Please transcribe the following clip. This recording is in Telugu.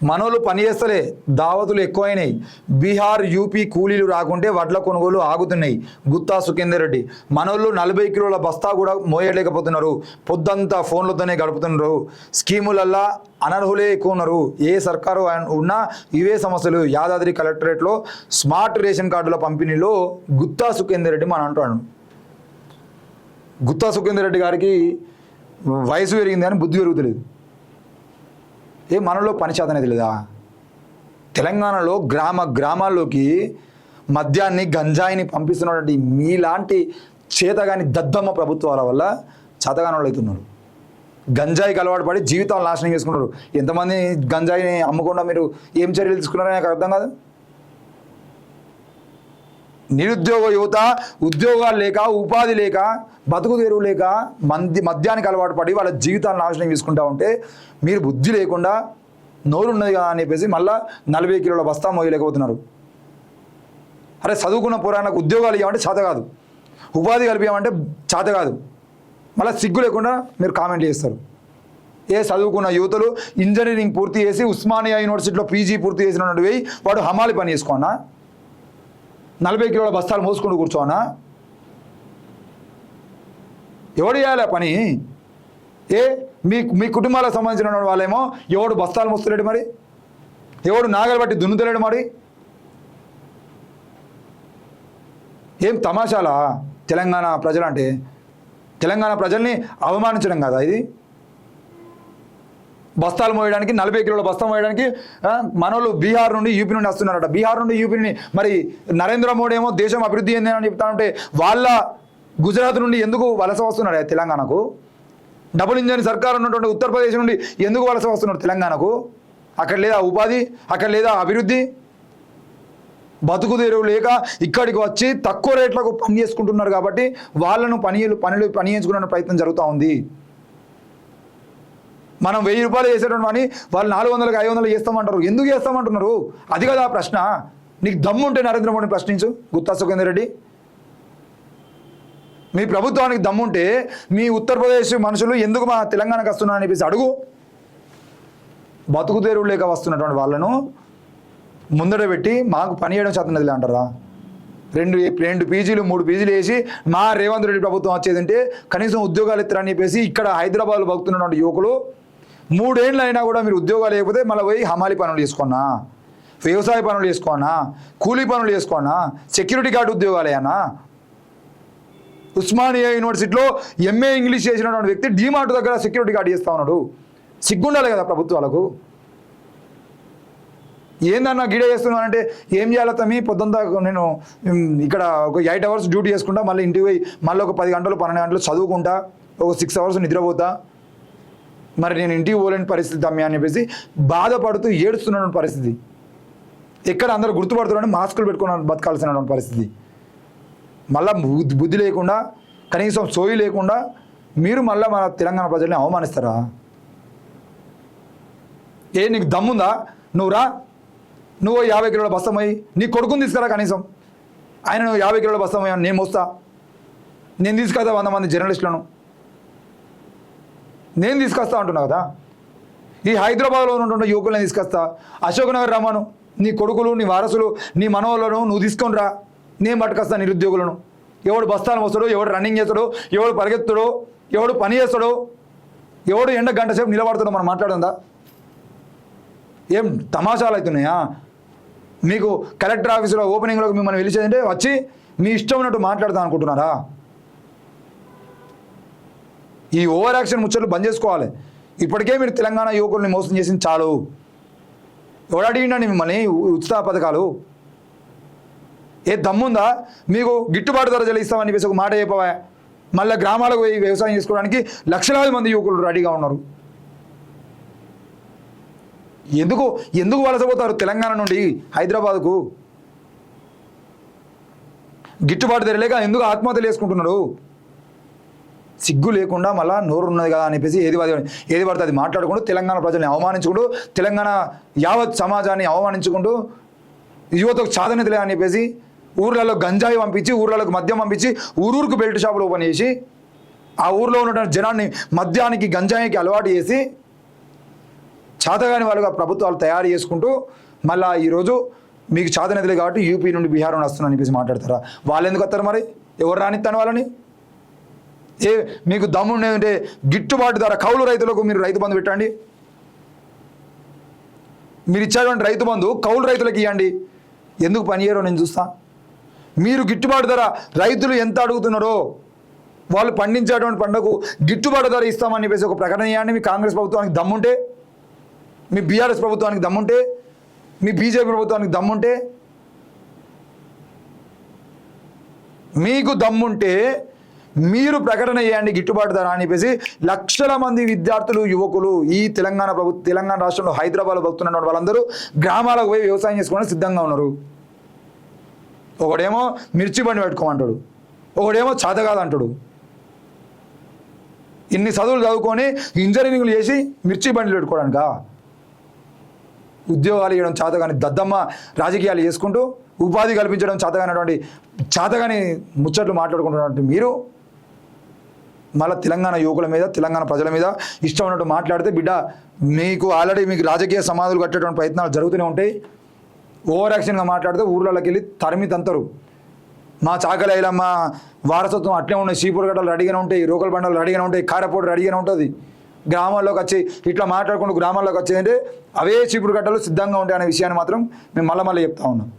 మనోళ్ళు పని చేస్తలే, దావతులు ఎక్కువైనాయి. బీహార్ యూపీ కూలీలు రాకుంటే వడ్ల కొనుగోలు ఆగుతున్నాయి. గుత్తా సుఖేందర్ రెడ్డి మనోళ్ళు 40 కిలోల బస్తా కూడా మోయలేకపోతున్నారు. పొద్దంతా ఫోన్లతోనే గడుపుతున్నారు. స్కీములల్లా అనర్హులే ఎక్కువ ఉన్నారు. ఏ సర్కారు ఉన్నా ఇవే సమస్యలు. యాదాద్రి కలెక్టరేట్లో స్మార్ట్ రేషన్ కార్డుల పంపిణీలో గుత్తా సుఖేందర్ రెడ్డి మన అంటాడు. గుత్తా సుఖేందర్ రెడ్డి గారికి వయసు పెరిగింది కానీ బుద్ధి పెరుగుతలేదు. మనలో పని చేతనేది లేదా? తెలంగాణలో గ్రామాల్లోకి మద్యాన్ని గంజాయిని పంపిస్తున్నటువంటి మీలాంటి చేతగాని దద్దమ్మ ప్రభుత్వాల వల్ల చేతగానోళ్ళు అవుతున్నారు. గంజాయికి అలవాటు పడి జీవితాలు నాశనం చేసుకుంటారు. ఎంతమంది గంజాయిని అమ్మకుండా మీరు ఏం చర్యలు తీసుకున్నారో నాకు అర్థం కాదు. నిరుద్యోగ యువత ఉద్యోగాలు లేక, ఉపాధి లేక, బతుకు తెరువు లేక మద్యానికి అలవాటు పడి వాళ్ళ జీవితాలను నాశనం చేసుకుంటా ఉంటే మీరు బుద్ధి లేకుండా నోరున్నది కదా అని చెప్పేసి మళ్ళీ 40 కిలోల బస్తా మోయలేకపోతున్నారు. అరే చదువుకున్న పురాణకు ఉద్యోగాలు ఇవ్వమంటే చేత కాదు, ఉపాధి కల్పించమంటే చేత కాదు. మళ్ళీ సిగ్గు లేకుండా మీరు కామెంట్ చేస్తారు. చదువుకున్న యువతలు ఇంజనీరింగ్ పూర్తి చేసి ఉస్మానియా యూనివర్సిటీలో పీజీ పూర్తి చేసినటువంటి వాడు హమాలి పని చేసుకోనా? 40 కిలోల బస్తాలు మోసుకుంటూ కూర్చోనా? ఎవడు చేయాలి పని? మీ కుటుంబాలకు సంబంధించిన వాళ్ళేమో ఎవడు బస్తాలు మోస్తలేడు, మరి ఎవడు నాగలు బట్టి దున్నుతలేడు. మరి ఏం తమాషాలా? తెలంగాణ ప్రజలంటే తెలంగాణ ప్రజల్ని అవమానించడం కదా ఇది? బస్తాలు మోయడానికి 40 కిలోల బస్తా మోయడానికి మనోళ్ళు బీహార్ నుండి యూపీ నుండి వస్తున్నారట. బీహార్ నుండి యూపీ మరి నరేంద్ర మోడీ ఏమో దేశం అభివృద్ధి చెందిందని చెప్తా ఉంటే వాళ్ళ గుజరాత్ నుండి ఎందుకు వలస వస్తున్నాడు తెలంగాణకు? డబుల్ ఇంజన్ సర్కార్ ఉన్నటువంటి ఉత్తరప్రదేశ్ నుండి ఎందుకు వలస వస్తున్నాడు తెలంగాణకు? అక్కడ లేదా ఉపాధి, అక్కడ లేదా అభివృద్ధి? బతుకు తెరువు లేక ఇక్కడికి వచ్చి తక్కువ రేట్లకు పని చేసుకుంటున్నారు కాబట్టి వాళ్ళను పని చేసుకునే ప్రయత్నం జరుగుతూ ఉంది. మనం 1000 రూపాయలు చేసేటువంటి పని వాళ్ళు 400కి 500 చేస్తామంటారు. ఎందుకు చేస్తామంటున్నారు? అది కదా ప్రశ్న. నీకు దమ్ము ఉంటే నరేంద్ర మోడీని ప్రశ్నించు. గుత్తా సుఖేందర్ రెడ్డి, మీ ప్రభుత్వానికి దమ్ముంటే మీ ఉత్తరప్రదేశ్ మనుషులు ఎందుకు మా తెలంగాణకు వస్తున్నారని చెప్పేసి అడుగు. బతుకు తెరువు లేక వస్తున్నటువంటి వాళ్ళను ముందట పెట్టి మాకు పని చేయడం చేతనదిలే అంటారా? 2 పీజీలు 3 పీజీలు వేసి మా రేవంత్ రెడ్డి ప్రభుత్వం వచ్చేదంటే కనీసం ఉద్యోగాలు ఇస్తారని చెప్పేసి ఇక్కడ హైదరాబాద్లో బతుకుతున్నటువంటి యువకులు 3 ఏళ్ళు అయినా కూడా మీరు ఉద్యోగాలు లేకపోతే మళ్ళీ పోయి హమాలి పనులు చేసుకున్నా, వ్యవసాయ పనులు చేసుకున్నా, కూలీ పనులు చేసుకున్నా, సెక్యూరిటీ గార్డు ఉద్యోగాలేనా? ఉస్మానియా యూనివర్సిటీలో ఎంఏ ఇంగ్లీష్ చేసినటువంటి వ్యక్తి డీమార్ట్ దగ్గర సెక్యూరిటీ గార్డు చేస్తూ ఉన్నాడు. సిగ్గుండాలి కదా ప్రభుత్వాలకు. ఏందన్నా గిడే చేస్తున్నానంటే ఏం చేయాలి తమ్మి? పొద్దుంతా నేను ఇక్కడ ఒక 8 అవర్స్ డ్యూటీ చేసుకుంటా, మళ్ళీ ఇంటికి పోయి మళ్ళీ ఒక 10 గంటలు 12 గంటలు చదువుకుంటా, ఒక 6 అవర్స్ నిద్రపోతా, మరి నేను ఇంటికి పోలేని పరిస్థితి తమ్మి అని చెప్పేసి బాధపడుతూ ఏడుస్తున్న పరిస్థితి. ఎక్కడ అందరూ గుర్తుపడుతున్నారని మాస్కులు పెట్టుకుని బతకాల్సినటువంటి పరిస్థితి. మళ్ళీ బుద్ధి లేకుండా, కనీసం సోయి లేకుండా మీరు మళ్ళీ మన తెలంగాణ ప్రజల్ని అవమానిస్తారా? నీకు దమ్ముందా? నువ్వు 50 కిలోల బస్తమై నీ కొడుకుని తీసుకురా. కనీసం ఆయన నువ్వు 50 కిలోల బస్తమై నేను మోస్తా, నేను తీసుకొస్తా 100 మంది జర్నలిస్టులను నేను తీసుకొస్తా అంటున్నా కదా. ఈ హైదరాబాద్లో ఉన్నటువంటి యువకులను తీసుకొస్తా, అశోక్ నగర్ రమ్మను, నీ కొడుకులు, నీ వారసులు, నీ మనవలను నువ్వు తీసుకొని రా, నేను పట్టుకొస్తా నిరుద్యోగులను. ఎవడు బస్తాలు మోస్తాడో, ఎవడు రన్నింగ్ చేస్తాడో, ఎవడు పరిగెత్తాడో, ఎవడు పని చేస్తాడో, ఎవడు ఎండ గంట సేపు నిలబడుతాడో మనం మాట్లాడుందా? ఏం తమాషాలు అవుతున్నాయా? మీకు కలెక్టర్ ఆఫీసులో ఓపెనింగ్లోకి మిమ్మల్ని పిలిచేదంటే వచ్చి మీ ఇష్టం ఉన్నట్టు మాట్లాడతాం అనుకుంటున్నారా? ఈ ఓవర్ యాక్షన్ ముచ్చట్లు బంద్ చేసుకోవాలి. ఇప్పటికే మీరు తెలంగాణ యువకుల్ని మోసం చేసింది చాలు. ఎవడు అడిగిండండి మిమ్మల్ని ఉచిత పథకాలు? దమ్ముందా మీకు? గిట్టుబాటు ధర చెల్లిస్తామని చెప్పేసి ఒక మాట చెప్పవా? మళ్ళీ గ్రామాలకు పోయి వ్యవసాయం చేసుకోవడానికి లక్షలాది మంది యువకులు రెడీగా ఉన్నారు. ఎందుకు వలసపోతారు తెలంగాణ నుండి హైదరాబాద్కు? గిట్టుబాటు ధర లేక ఎందుకు ఆత్మహత్యలు చేసుకుంటున్నారు? సిగ్గు లేకుండా మళ్ళీ నోరు ఉన్నది కదా అని చెప్పేసి ఏది పడితే అది మాట్లాడుకుంటూ తెలంగాణ ప్రజల్ని అవమానించుకుంటూ, తెలంగాణ యావత్ సమాజాన్ని అవమానించుకుంటూ, యువతకు చాదనతలే అని చెప్పేసి ఊర్లలో గంజాయి పంపించి, ఊర్లలోకి మద్యం పంపించి, ఊరూరుకు బెల్ట్ షాపులు ఓపెన్ చేసి ఆ ఊర్లో ఉన్నటువంటి జనాన్ని మద్యానికి గంజాయికి అలవాటు చేసి చేతగాని వాళ్ళుగా ప్రభుత్వాలు తయారు చేసుకుంటూ మళ్ళీ ఈరోజు మీకు చేతనదిలే కాబట్టి యూపీ నుండి బీహార్ నుండి వస్తున్నారని చెప్పేసి మాట్లాడతారా? వాళ్ళు ఎందుకు వస్తారు మరి? ఎవరు రానిస్తాను వాళ్ళని? మీకు దమ్ము అంటే గిట్టుబాటు ధర కౌలు రైతులకు మీరు రైతు బంధు పెట్టండి. మీరు ఇచ్చేటువంటి రైతు బంధు కౌలు రైతులకు ఇవ్వండి. ఎందుకు పనిచేయరో నేను చూస్తా. మీరు గిట్టుబాటు ధర రైతులు ఎంత అడుగుతున్నారో వాళ్ళు పండించేటువంటి పంటకు గిట్టుబాటు ధర ఇస్తామని చెప్పేసి ఒక ప్రకటన చేయండి. మీ కాంగ్రెస్ ప్రభుత్వానికి దమ్ముంటే, మీ బీఆర్ఎస్ ప్రభుత్వానికి దమ్ముంటే, మీ బీజేపీ ప్రభుత్వానికి దమ్ముంటే, మీకు దమ్ముంటే మీరు ప్రకటన చేయండి గిట్టుబాటు ధర అని చెప్పేసి. లక్షల మంది విద్యార్థులు యువకులు ఈ తెలంగాణ రాష్ట్రంలో హైదరాబాద్లో బతుకుతున్నటువంటి వాళ్ళందరూ గ్రామాలకు పోయి వ్యవసాయం చేసుకోవడానికి సిద్ధంగా ఉన్నారు. ఒకడేమో మిర్చి బండి పెట్టుకోమంటాడు, ఒకడేమో చేత కాదంటాడు. ఇన్ని చదువులు చదువుకొని ఇంజనీరింగ్లు చేసి మిర్చి బండ్లు పెట్టుకోవడానికా? ఉద్యోగాలు ఇవ్వడం చేతగాని దద్దమ్మ రాజకీయాలు చేసుకుంటూ ఉపాధి కల్పించడం చేతగాని ముచ్చట్లు మాట్లాడుకుంటున్నటువంటి మీరు మళ్ళీ తెలంగాణ యువకుల మీద, తెలంగాణ ప్రజల మీద ఇష్టం ఉన్నట్టు మాట్లాడితే బిడ్డ మీకు ఆల్రెడీ మీకు రాజకీయ సమాధులు కట్టేటువంటి ప్రయత్నాలు జరుగుతూనే ఉంటాయి. ఓవర్ యాక్షన్గా మాట్లాడితే ఊర్లలోకి వెళ్ళి తరిమి తంతరు. మా చాకలైలమ్మ వారసత్వం అట్లే ఉన్నాయి. చీపురు గడ్డలు రెడీగానే ఉంటాయి, రోకల బండలు రెడీగానే ఉంటాయి, కారపొడి రెడీగానే ఉంటుంది. గ్రామాల్లోకి వచ్చి ఇట్లా మాట్లాడుకుంటూ గ్రామాల్లోకి వచ్చేదంటే అవే చీపురు గడ్డలు సిద్ధంగా ఉంటాయి అనే విషయాన్ని మాత్రం మేము మళ్ళీ చెప్తా ఉన్నాం.